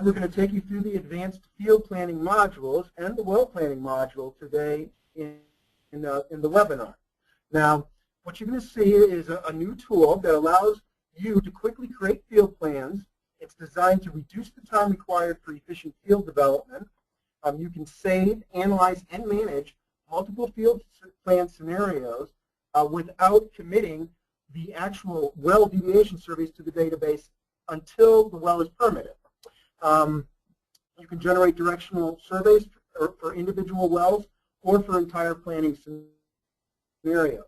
we're going to take you through the advanced field planning modules and the well planning module today in the webinar. Now, what you're going to see is a new tool that allows you to quickly create field plans. It's designed to reduce the time required for efficient field development. You can save, analyze, and manage multiple field plan scenarios without committing the actual well deviation surveys to the database until the well is permitted. You can generate directional surveys for individual wells or for entire planning scenarios.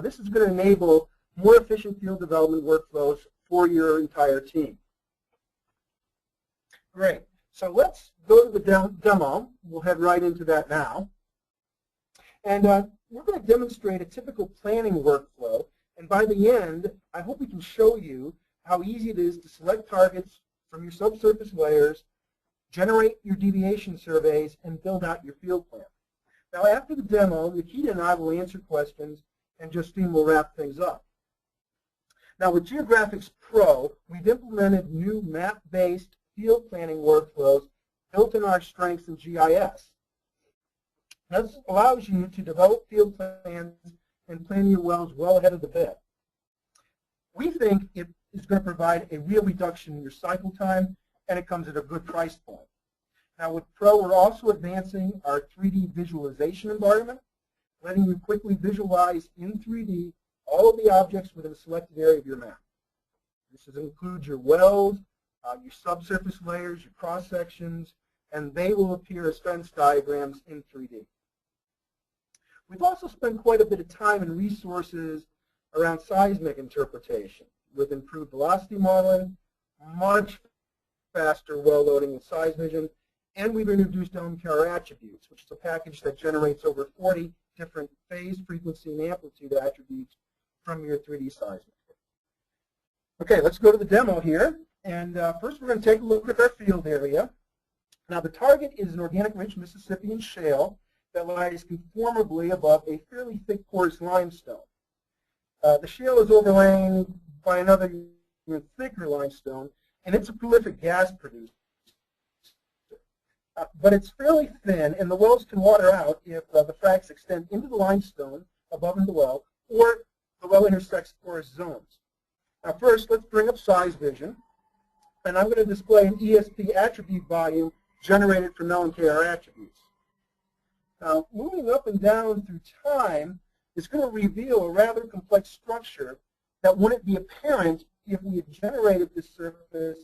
This is going to enable more efficient field development workflows for your entire team. Great. So let's go to the demo. We'll head right into that now. And we're going to demonstrate a typical planning workflow. And by the end, I hope we can show you how easy it is to select targets from your subsurface layers, generate your deviation surveys, and build out your field plan. Now, after the demo, Nikita and I will answer questions, and Justine will wrap things up. Now, with Geographics Pro, we've implemented new map-based field planning workflows built in our strengths in GIS. This allows you to develop field plans and plan your wells well ahead of the bid. We think it is going to provide a real reduction in your cycle time, and it comes at a good price point. Now with Pro, we're also advancing our 3D visualization environment, letting you quickly visualize in 3D all of the objects within a selected area of your map. This includes your wells, your subsurface layers, your cross sections, and they will appear as fence diagrams in 3D. We've also spent quite a bit of time and resources around seismic interpretation with improved velocity modeling, much faster well loading with Seisvision, and we've introduced OMCAR attributes, which is a package that generates over 40 different phase, frequency, and amplitude attributes from your 3D seismic. Okay, let's go to the demo here. And first we're going to take a look at our field area. Now the target is an organic-rich Mississippian shale that lies conformably above a fairly thick porous limestone. The shale is overlain by another thicker limestone, and it's a prolific gas producer. But it's fairly thin, and the wells can water out if the fracks extend into the limestone above the well, or the well intersects porous zones. Now first, let's bring up Seisvision, and I'm going to display an ESP attribute volume generated from OMCAR attributes. Now, moving up and down through time is going to reveal a rather complex structure that wouldn't be apparent if we had generated this surface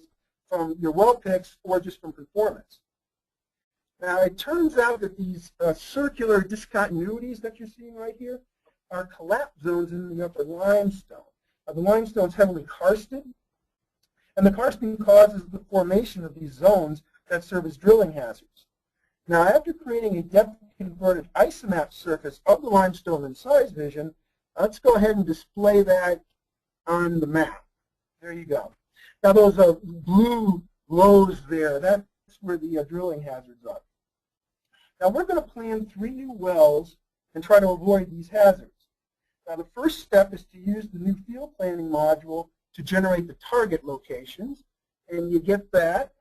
from your well picks or just from performance. Now, it turns out that these circular discontinuities that you're seeing right here are collapse zones in the upper limestone. The limestone is heavily karsted, and the karsting causes the formation of these zones that serve as drilling hazards. Now, after creating a depth-converted isomap surface of the limestone in Seisvision, let's go ahead and display that on the map. There you go. Now, those blue glows there, that's where the drilling hazards are. Now, we're going to plan 3 new wells and try to avoid these hazards. Now, the first step is to use the new field planning module to generate the target locations, and you get that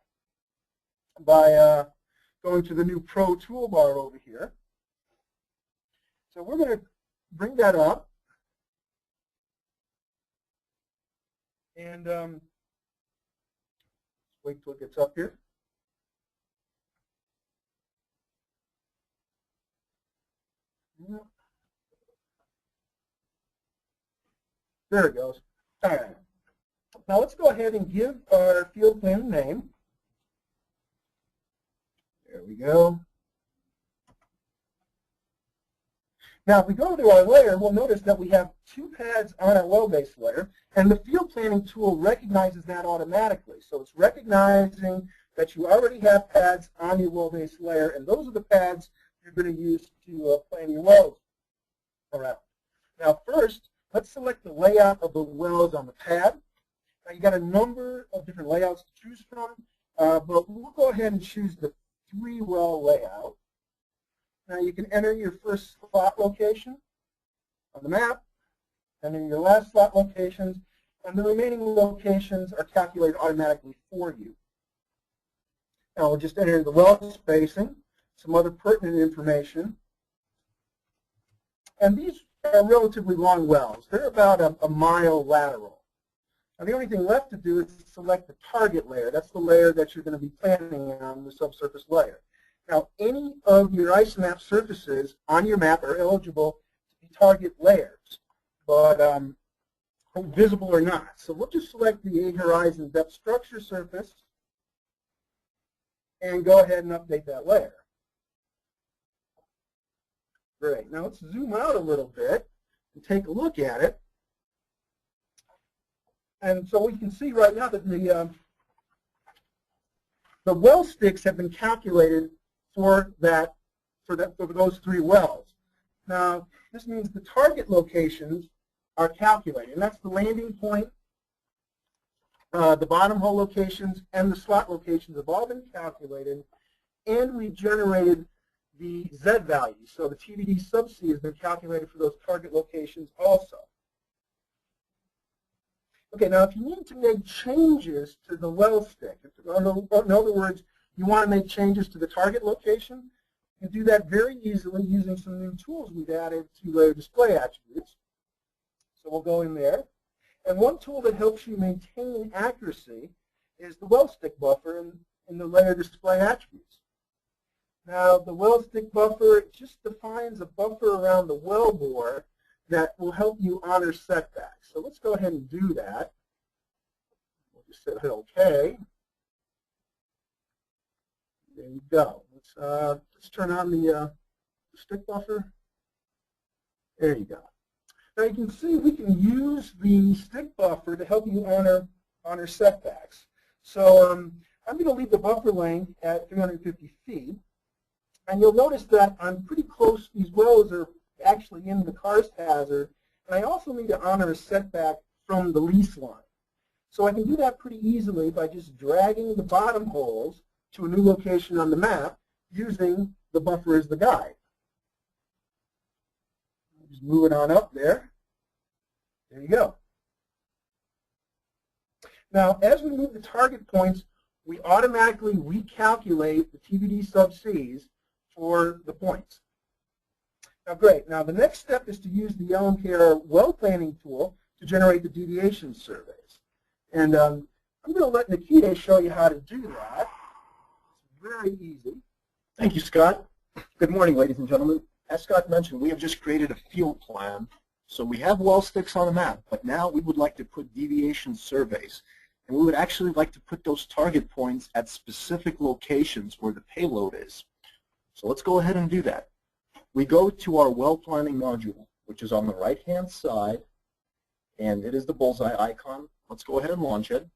by going to the new Pro toolbar over here. So we're going to bring that up, and wait till it gets up here. There it goes. All right. Now let's go ahead and give our field plan a name. There we go. Now if we go to our layer, we'll notice that we have 2 pads on our well-based layer, and the field planning tool recognizes that automatically. So it's recognizing that you already have pads on your well-based layer, and those are the pads you're going to use to plan your wells around. Now first, let's select the layout of the wells on the pad. Now you got a number of different layouts to choose from, but we'll go ahead and choose the 3-well layout. Now you can enter your first slot location on the map, enter your last slot locations, and the remaining locations are calculated automatically for you. Now we'll just enter the well spacing, some other pertinent information. And these are relatively long wells. They're about a mile lateral. Now the only thing left to do is select the target layer. That's the layer that you're going to be planning on, the subsurface layer. Now any of your ISOMAP surfaces on your map are eligible to be target layers, but visible or not. So we'll just select the A-horizon depth structure surface and go ahead and update that layer. Great. Now let's zoom out a little bit and take a look at it. And so we can see right now that the well sticks have been calculated for those 3 wells. Now this means the target locations are calculated, and that's the landing point, the bottom hole locations, and the slot locations have all been calculated, and we generated the Z value. So the TVD sub-C has been calculated for those target locations also. Okay, now if you need to make changes to the well stick, in other words, you want to make changes to the target location, you can do that very easily using some new tools we've added to layer display attributes. So we'll go in there. And one tool that helps you maintain accuracy is the well stick buffer in the layer display attributes. Now the well stick buffer just defines a buffer around the well bore that will help you honor setbacks. So let's go ahead and do that. We'll just hit OK. There you go. Let's turn on the stick buffer. There you go. Now you can see we can use the stick buffer to help you honor setbacks. So I'm going to leave the buffer length at 350 feet. And you'll notice that I'm pretty close. These wells are actually in the karst hazard. And I also need to honor a setback from the lease line. So I can do that pretty easily by just dragging the bottom holes to a new location on the map using the buffer as the guide. Just move it on up there. There you go. Now, as we move the target points, we automatically recalculate the TVD sub-Cs for the points. Now, great. Now, the next step is to use the LMKR well planning tool to generate the deviation surveys. And I'm going to let Nikita show you how to do that. It's very easy. Thank you, Scott. Good morning, ladies and gentlemen. As Scott mentioned, we have just created a field plan. So we have well sticks on the map, but now we would like to put deviation surveys. And we would actually like to put those target points at specific locations where the payload is. So let's go ahead and do that. We go to our well planning module, which is on the right-hand side, and it is the bullseye icon. Let's go ahead and launch it.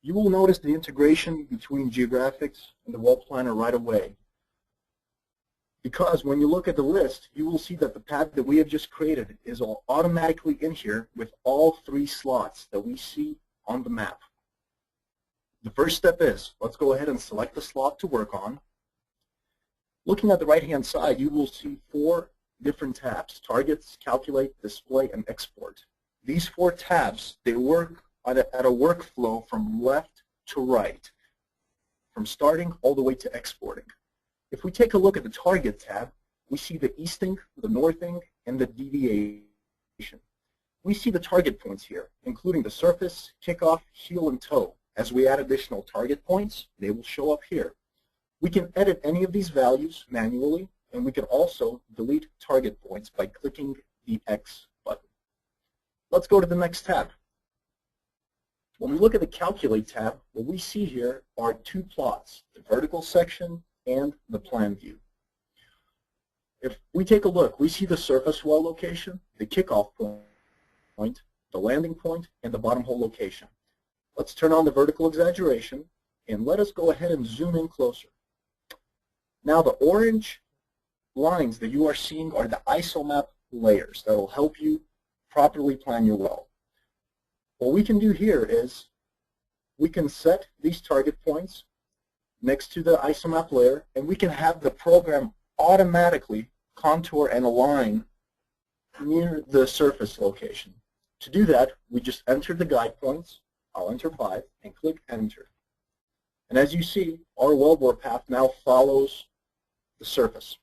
You will notice the integration between Geographics and the well planner right away. Because when you look at the list, you will see that the pad that we have just created is all automatically in here with all 3 slots that we see on the map. The first step is, let's go ahead and select the slot to work on. Looking at the right-hand side, you will see 4 different tabs: Targets, Calculate, Display, and Export. These 4 tabs, they work at a workflow from left to right, from starting all the way to exporting. If we take a look at the Target tab, we see the easting, the northing, and the deviation. We see the target points here, including the surface, kickoff, heel, and toe. As we add additional target points, they will show up here. We can edit any of these values manually, and we can also delete target points by clicking the X button. Let's go to the next tab. When we look at the Calculate tab, what we see here are 2 plots, the vertical section and the plan view. If we take a look, we see the surface well location, the kickoff point, the landing point, and the bottom hole location. Let's turn on the vertical exaggeration, and let us go ahead and zoom in closer. Now the orange lines that you are seeing are the ISOMAP layers that will help you properly plan your well. What we can do here is we can set these target points next to the ISOMAP layer, and we can have the program automatically contour and align near the surface location. To do that, we just enter the guide points. I'll enter 5 and click Enter. And as you see, our wellbore path now follows the surface.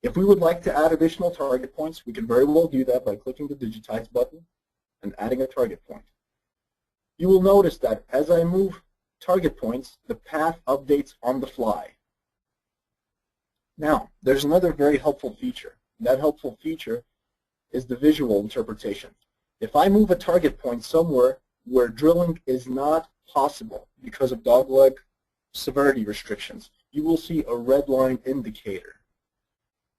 If we would like to add additional target points, we can very well do that by clicking the Digitize button and adding a target point. You will notice that as I move target points, the path updates on the fly. Now, there's another very helpful feature. That helpful feature is the visual interpretation. If I move a target point somewhere where drilling is not possible because of dogleg severity restrictions, you will see a red line indicator.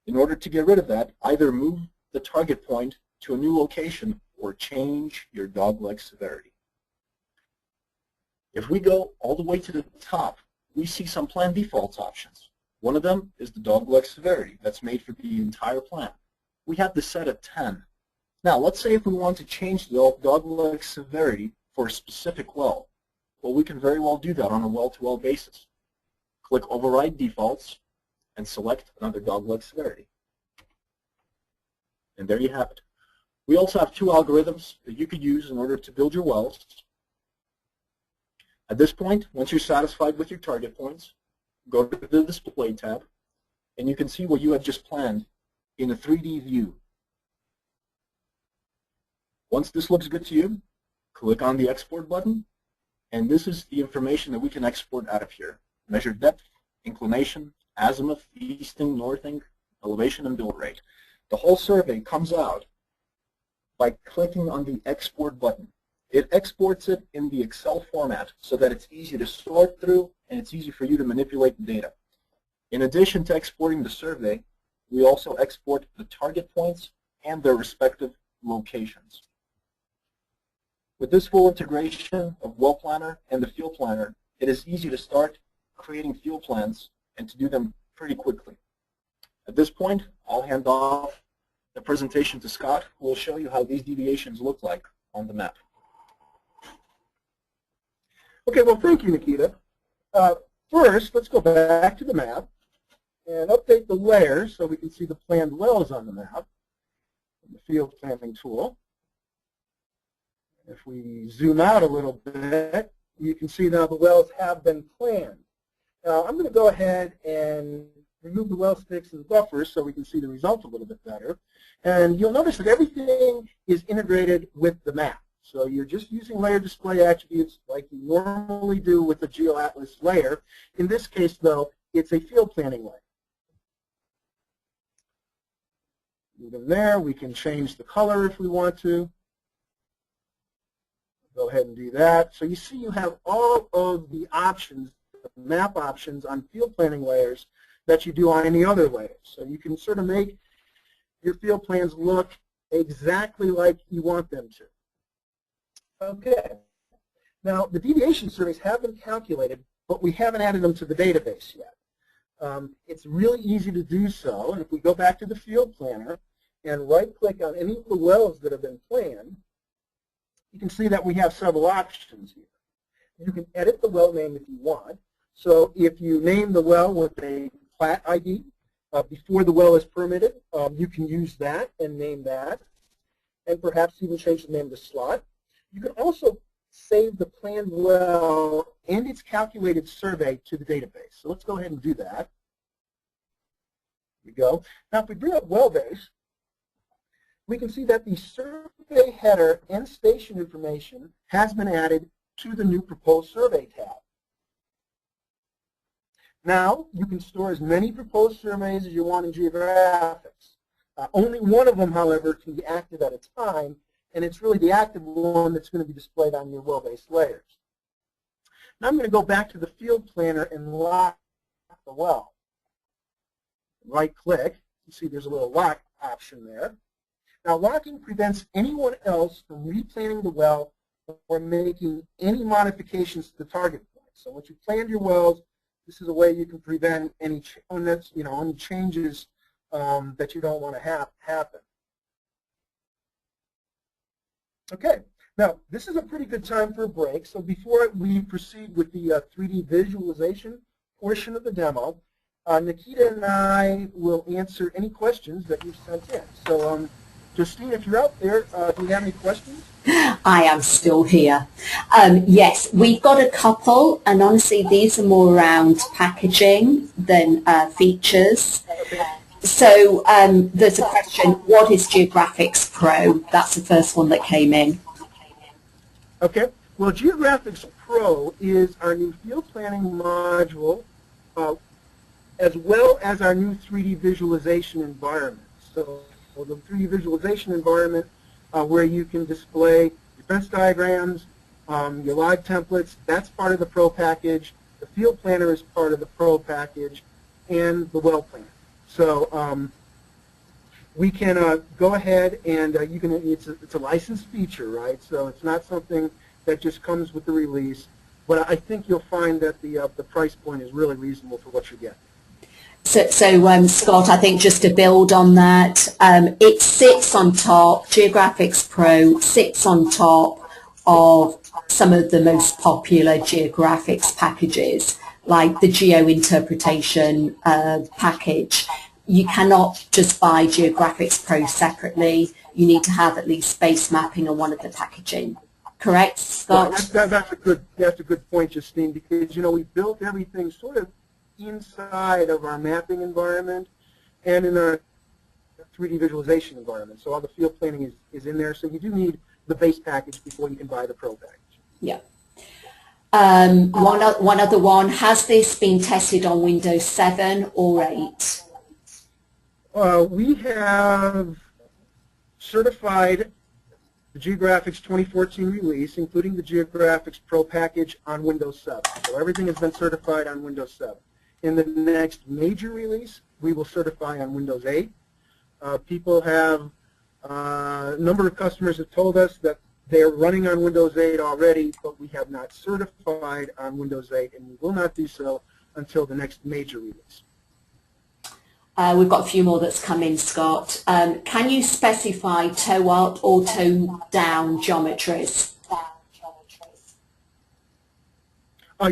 In order to get rid of that, either move the target point to a new location or change your dogleg severity. If we go all the way to the top, we see some plan defaults options. One of them is the dogleg severity. That's made for the entire plan. We have this set at 10. Now, let's say if we want to change the dogleg severity for a specific well. Well, we can very well do that on a well-to-well basis. Click Override Defaults and select another dogleg severity. And there you have it. We also have two algorithms that you could use in order to build your wells. At this point, once you're satisfied with your target points, go to the Display tab, and you can see what you have just planned in a 3D view. Once this looks good to you, click on the Export button, and this is the information that we can export out of here. Measured depth, inclination, azimuth, easting, northing, elevation, and build rate. The whole survey comes out by clicking on the Export button. It exports it in the Excel format so that it's easy to sort through and it's easy for you to manipulate the data. In addition to exporting the survey, we also export the target points and their respective locations. With this full integration of Well Planner and the Field Planner, it is easy to start creating field plans and to do them pretty quickly. At this point, I'll hand off the presentation to Scott, who will show you how these deviations look like on the map. Okay, well, thank you, Nikita. First, let's go back to the map and update the layers so we can see the planned wells on the map. The field planning tool. If we zoom out a little bit, you can see now the wells have been planned. Now, I'm going to go ahead and remove the well sticks and the buffers so we can see the result a little bit better. And you'll notice that everything is integrated with the map. So you're just using layer display attributes like you normally do with the GeoAtlas layer. In this case, though, it's a field planning layer. Even there, we can change the color if we want to. Go ahead and do that. So you see you have all of the options, the map options on field planning layers that you do on any other layers. So you can sort of make your field plans look exactly like you want them to. Okay. Now, the deviation surveys have been calculated, but we haven't added them to the database yet. It's really easy to do so. And if we go back to the field planner and right-click on any of the wells that have been planned, you can see that we have several options here. You can edit the well name if you want. So if you name the well with a plat ID before the well is permitted, you can use that and name that, and perhaps even change the name of the slot. You can also save the planned well and its calculated survey to the database. So let's go ahead and do that. Here we go. Now if we bring up well base, we can see that the survey header and station information has been added to the new proposed survey tab. Now you can store as many proposed surveys as you want in Geographics. Only one of them, however, can be active at a time, and it's really the active one that's going to be displayed on your well-based layers. Now I'm going to go back to the field planner and lock the well. Right-click. You see there's a little lock option there. Now locking prevents anyone else from replanning the well or making any modifications to the target point. So once you've planned your wells, this is a way you can prevent any changes that you don't want to have happen. Okay, now this is a pretty good time for a break. So before we proceed with the 3D visualization portion of the demo, Nikita and I will answer any questions that you've sent in. So Justine, if you're out there, do you have any questions? I am still here. Yes, we've got a couple, and honestly, these are more around packaging than features. Okay. So there's a question, what is Geographics Pro? That's the first one that came in. Okay. Well, Geographics Pro is our new field planning module, as well as our new 3D visualization environment. So the 3D visualization environment where you can display your fence diagrams, your live templates, that's part of the Pro package. The field planner is part of the Pro package, and the well plan. So we can go ahead and you can. It's a licensed feature, right? So it's not something that just comes with the release. But I think you'll find that the price point is really reasonable for what you get. So Scott, I think just to build on that, it sits on top, Geographics Pro sits on top of some of the most popular geographics packages, like the geo interpretation package. You cannot just buy Geographics Pro separately. You need to have at least space mapping on one of the packaging. Correct, Scott? Well, that's a good point, Justine, because we built everything sort of inside of our mapping environment and in our 3D visualization environment. So all the field planning is in there. So you do need the base package before you can buy the Pro package. Yeah. One other one, has this been tested on Windows 7 or 8? We have certified the Geographics 2014 release, including the Geographics Pro package on Windows 7. So everything has been certified on Windows 7. In the next major release, we will certify on Windows 8. People have, a number of customers have told us that they're running on Windows 8 already, but we have not certified on Windows 8, and we will not do so until the next major release. We've got a few more that's come in, Scott. Can you specify toe up or toe down geometries?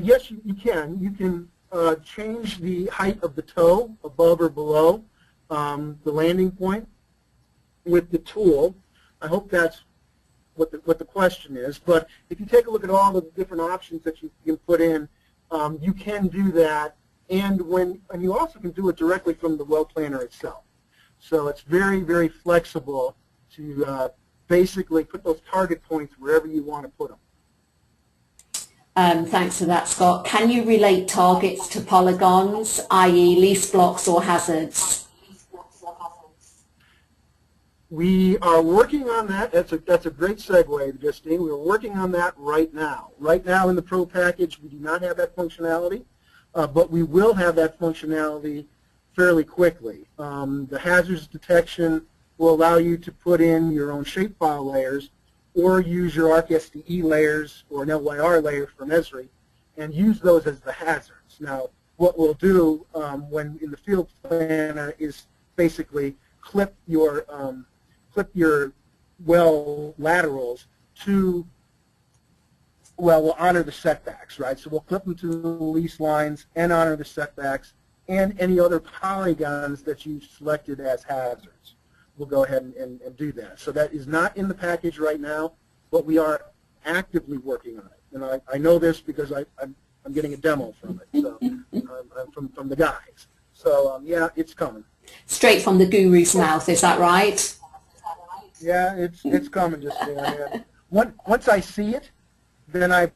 Yes, you can. You can change the height of the toe above or below the landing point with the tool. I hope that's what the question is. But if you take a look at all the different options that you can put in, you can do that. And you also can do it directly from the well planner itself. So it's very, very flexible to basically put those target points wherever you want to put them. Thanks for that, Scott. Can you relate targets to polygons, i.e. lease blocks or hazards? We are working on that. That's a great segue, Justine. We're working on that right now. Right now in the Pro package, we do not have that functionality. But we will have that functionality fairly quickly. The hazards detection will allow you to put in your own shapefile layers or use your ArcSDE layers or an LYR layer from Esri and use those as the hazards. Now, what we'll do when in the field planner is basically clip your well laterals to, well, we'll honor the setbacks, right? So we'll clip them to the lease lines and honor the setbacks and any other polygons that you selected as hazards. We'll go ahead and do that. So that is not in the package right now, but we are actively working on it. And I know this because I'm getting a demo from it, so from the guys. So yeah, it's coming. Straight from the guru's mouth, is that right? Yeah, it's coming. Just once I see it, then I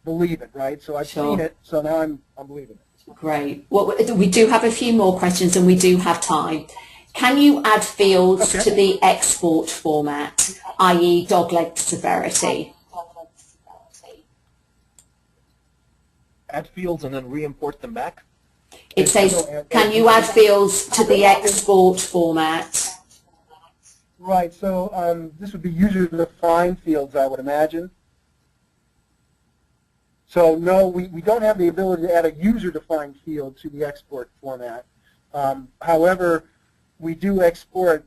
believe it, right? So I've seen it, so now I'm believing it. Great. Well, we do have a few more questions and we do have time. Can you add fields to the export format, i.e. dogleg severity? Add fields and then re-import them back? It says, can you add fields to the export format? Right, so this would be user-defined fields, I would imagine. So no, we don't have the ability to add a user-defined field to the export format. However, we do export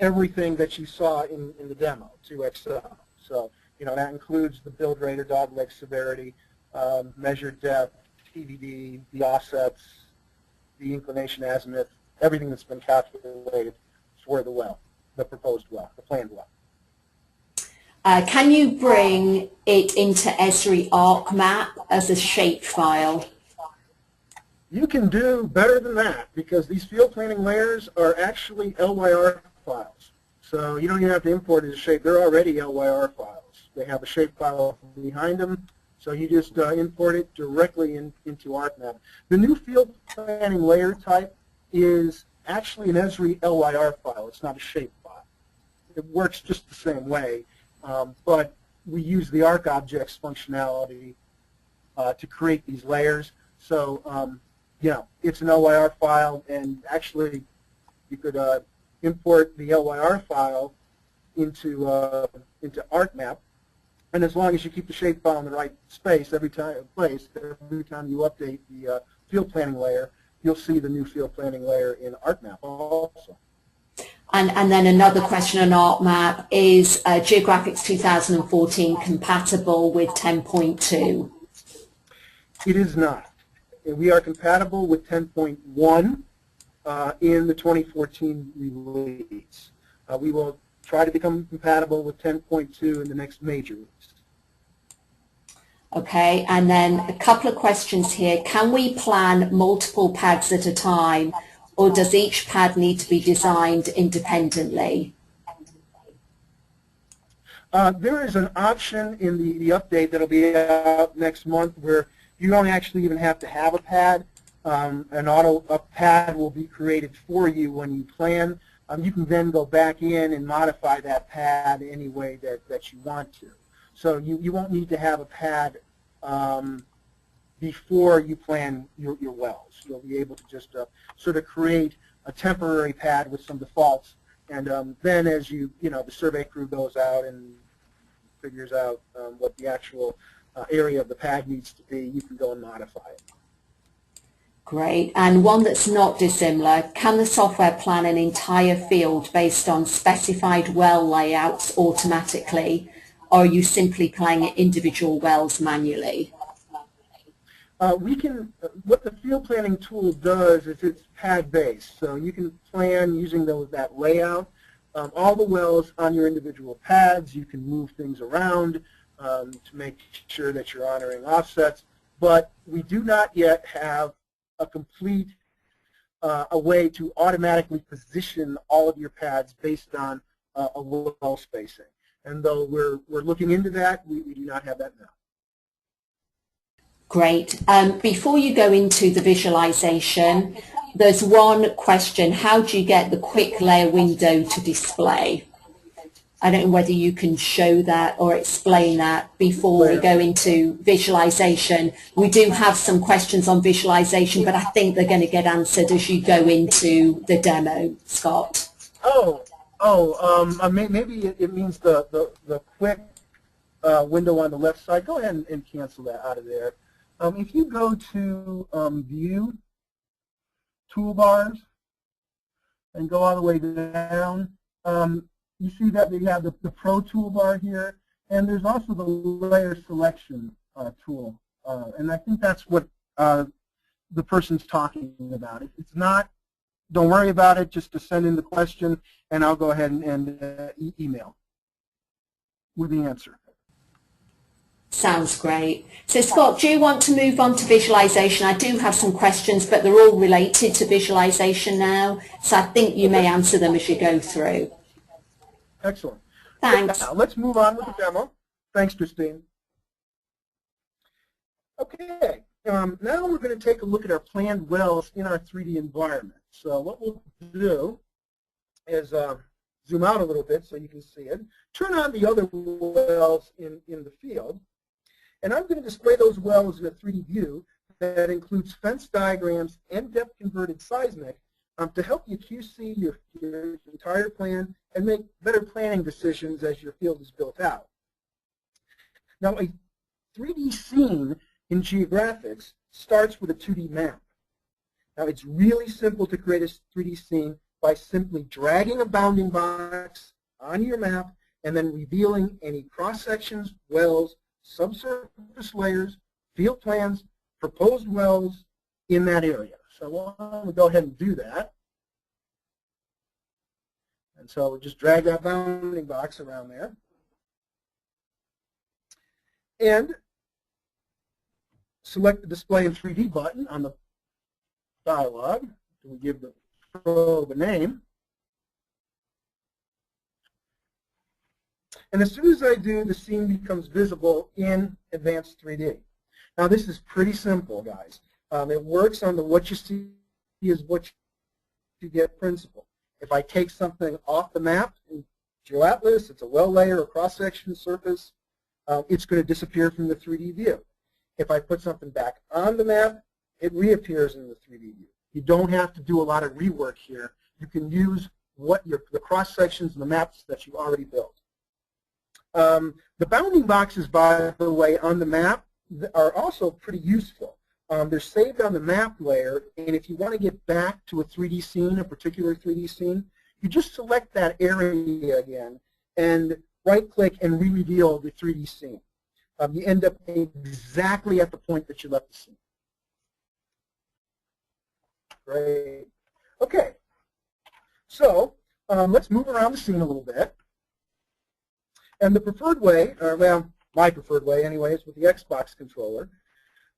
everything that you saw in the demo to Excel. So, that includes the build rate or dogleg severity, measured depth, TVD, the offsets, the inclination azimuth, everything that's been calculated for the well. the proposed well, the planned well. Can you bring it into Esri ArcMap as a shape file? You can do better than that because these field planning layers are actually LYR files. So you don't even have to import it as a shape. They're already LYR files. They have a shape file behind them. So you just import it directly into ArcMap. The new field planning layer type is actually an Esri LYR file. It's not a shape file. It works just the same way, but we use the ArcObjects functionality to create these layers. So yeah, it's an LYR file, and actually you could import the LYR file into ArcMap. And as long as you keep the shape file in the right space every time you update the field planning layer, you'll see the new field planning layer in ArcMap also. And then another question on ArcMap, is Geographics 2014 compatible with 10.2? It is not. We are compatible with 10.1 in the 2014 release. We will try to become compatible with 10.2 in the next major release. Okay, and then a couple of questions here. Can we plan multiple pads at a time, or does each pad need to be designed independently? There is an option in the update that will be out next month where you don't actually even have to have a pad. A pad will be created for you when you plan. You can then go back in and modify that pad any way that you want to. So you won't need to have a pad before you plan your wells. You'll be able to just sort of create a temporary pad with some defaults, and then as the survey crew goes out and figures out what the actual area of the pad needs to be, you can go and modify it. Great. And one that's not dissimilar, can the software plan an entire field based on specified well layouts automatically, or are you simply planning individual wells manually? What the field planning tool does is it's pad-based, so you can plan using that layout. All the wells on your individual pads, you can move things around to make sure that you're honoring offsets, but we do not yet have a complete a way to automatically position all of your pads based on a well spacing. And though we're looking into that, we do not have that now. Great. Before you go into the visualization, there's one question: how do you get the quick layer window to display? I don't know whether you can show that or explain that before we go into visualization. We do have some questions on visualization, but I think they're going to get answered as you go into the demo, Scott. Maybe it means the quick window on the left side. Go ahead and cancel that out of there. If you go to View, Toolbars, and go all the way down, you see that we have the Pro toolbar here, and there's also the Layer Selection tool. And I think that's what the person's talking about. If it's not, don't worry about it. Just to send in the question, and I'll go ahead and email with the answer. Sounds great. So Scott, do you want to move on to visualization? I do have some questions, but they're all related to visualization now, so I think you may answer them as you go through. Excellent. Thanks. Now, let's move on with the demo. Thanks, Christine. Okay, now we're going to take a look at our planned wells in our 3D environment. So what we'll do is zoom out a little bit so you can see it. Turn on the other wells in the field. And I'm going to display those wells in a 3D view that includes fence diagrams and depth-converted seismic to help you QC your entire plan and make better planning decisions as your field is built out. Now, a 3D scene in Geographics starts with a 2D map. Now, it's really simple to create a 3D scene by simply dragging a bounding box on your map and then revealing any cross-sections, wells, subsurface layers, field plans, proposed wells in that area. So I'm going to go ahead and do that. And so we just drag that bounding box around there. And select the Display in 3D button on the dialog. We give the probe a name. And as soon as I do, the scene becomes visible in Advanced 3D. Now this is pretty simple, guys. It works on the what you see is what you get principle. If I take something off the map in GeoAtlas, it's a well layer or cross-section surface, it's going to disappear from the 3D view. If I put something back on the map, it reappears in the 3D view. You don't have to do a lot of rework here. You can use the cross-sections and the maps that you already built. The bounding boxes, by the way, on the map are also pretty useful. They're saved on the map layer, and if you want to get back to a 3D scene, a particular 3D scene, you just select that area again and right-click and re-reveal the 3D scene. You end up exactly at the point that you left the scene. Great. Okay. So let's move around the scene a little bit. And the preferred way, or well, my preferred way anyway, is with the Xbox controller.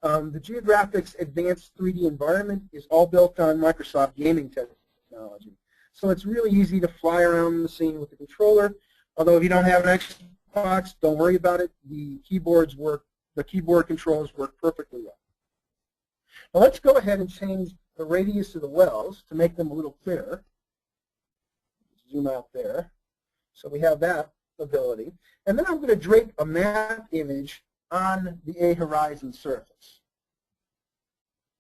The Geographics Advanced 3D environment is all built on Microsoft gaming technology. So it's really easy to fly around the scene with the controller. Although if you don't have an Xbox, don't worry about it. The keyboard controls work perfectly well. Now let's go ahead and change the radius of the wells to make them a little clearer. Zoom out there. So we have that ability. And then I'm going to drape a map image on the A horizon surface.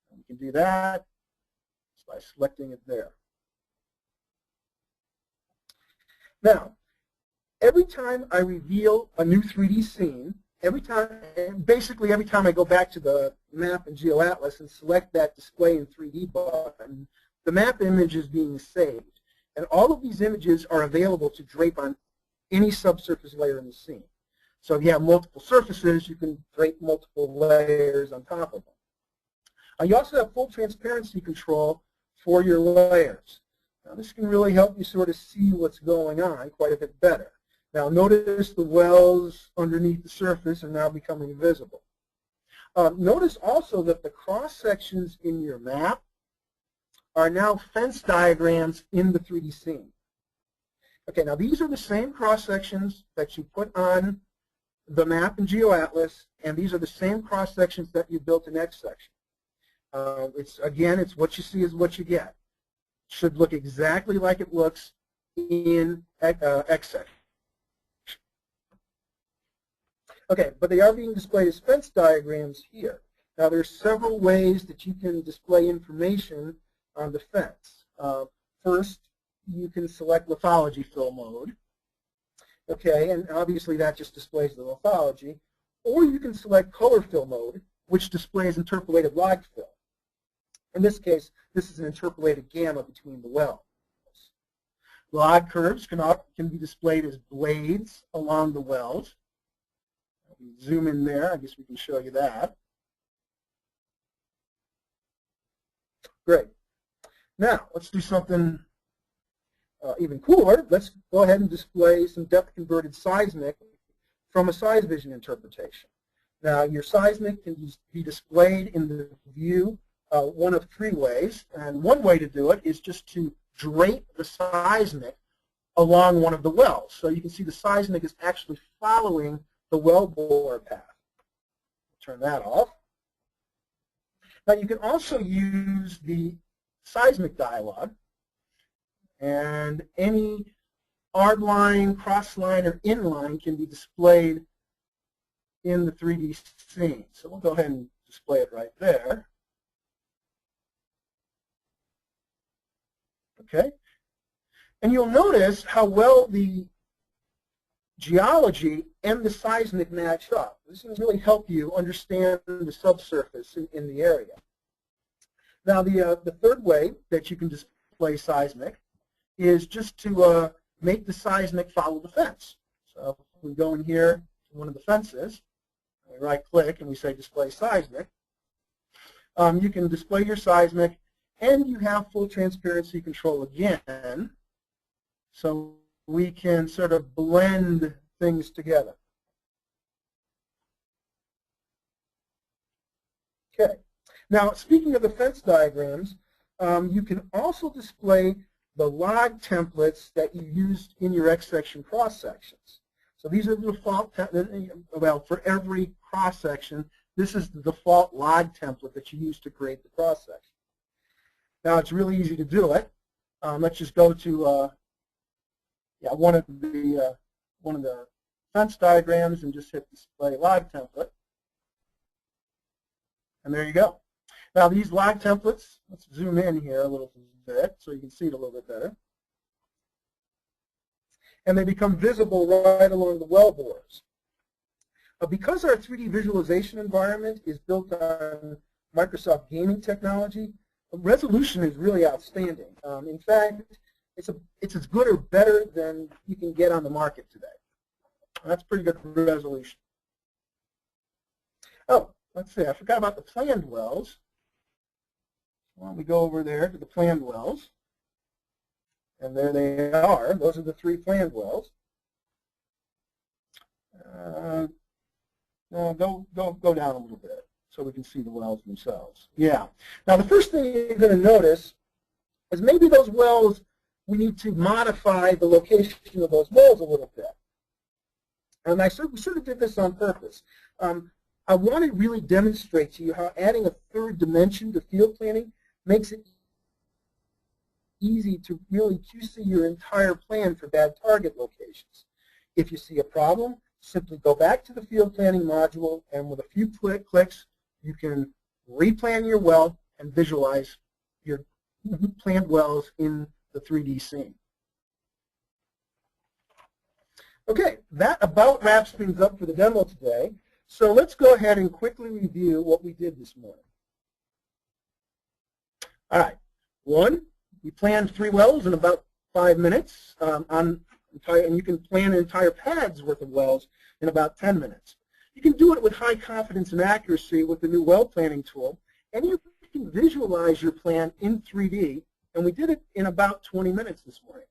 And we can do that just by selecting it there. Now, every time I reveal a new 3D scene, basically every time I go back to the map in GeoAtlas and select that Display in 3D button, the map image is being saved. And all of these images are available to drape on any subsurface layer in the scene. So if you have multiple surfaces, you can drape multiple layers on top of them. You also have full transparency control for your layers. Now this can really help you sort of see what's going on quite a bit better. Now notice the wells underneath the surface are now becoming visible. Notice also that the cross sections in your map are now fence diagrams in the 3D scene. Okay, now these are the same cross sections that you put on the map in GeoAtlas, and these are the same cross sections that you built in X section. It's what you see is what you get. Should look exactly like it looks in X section. Okay, but they are being displayed as fence diagrams here. Now there's several ways that you can display information on the fence. First, you can select lithology fill mode. Okay, and obviously that just displays the lithology. Or you can select color fill mode, which displays interpolated log fill. In this case, this is an interpolated gamma between the wells. Log curves can be displayed as blades along the wells. Zoom in there, I guess we can show you that. Great. Now, let's do something even cooler. Let's go ahead and display some depth-converted seismic from a size vision interpretation. Now, your seismic can be displayed in the view one of three ways. And one way to do it is just to drape the seismic along one of the wells. So you can see the seismic is actually following the wellbore path. Turn that off. Now you can also use the seismic dialog, and any hard line, cross line, or inline can be displayed in the 3D scene. So we'll go ahead and display it right there. Okay, and you'll notice how well the geology and the seismic match up. This can really help you understand the subsurface in the area. Now the third way that you can display seismic is just to make the seismic follow the fence. So if we go in here to one of the fences, we right click and we say display seismic, you can display your seismic, and you have full transparency control again. so we can sort of blend things together. Okay. Now, speaking of the fence diagrams, you can also display the log templates that you used in your X-section cross-sections. So these are the default, well, for every cross-section, this is the default log template that you use to create the cross-section. Now, it's really easy to do it. Let's just go to one of the fence diagrams and just hit display log template. And there you go. Now these log templates, let's zoom in here a little bit so you can see it a little bit better. And they become visible right along the well bores. Because our 3D visualization environment is built on Microsoft gaming technology, the resolution is really outstanding. In fact, it's as good or better than you can get on the market today. That's pretty good resolution. Oh, let's see, I forgot about the planned wells. Why don't we go over there to the planned wells. And there they are. Those are the 3 planned wells. Go down a little bit so we can see the wells themselves. Yeah. Now the first thing you're going to notice is maybe those wells, we need to modify the location of those wells a little bit. And we sort of did this on purpose. I want to really demonstrate to you how adding a 3rd dimension to field planning makes it easy to really QC your entire plan for bad target locations. If you see a problem, simply go back to the field planning module, and with a few clicks, you can replan your well and visualize your planned wells in the 3D scene. Okay, that about wraps things up for the demo today. So let's go ahead and quickly review what we did this morning. All right, 1, we planned 3 wells in about 5 minutes, and you can plan an entire pad's worth of wells in about 10 minutes. You can do it with high confidence and accuracy with the new well planning tool, and you can visualize your plan in 3D, and we did it in about 20 minutes this morning.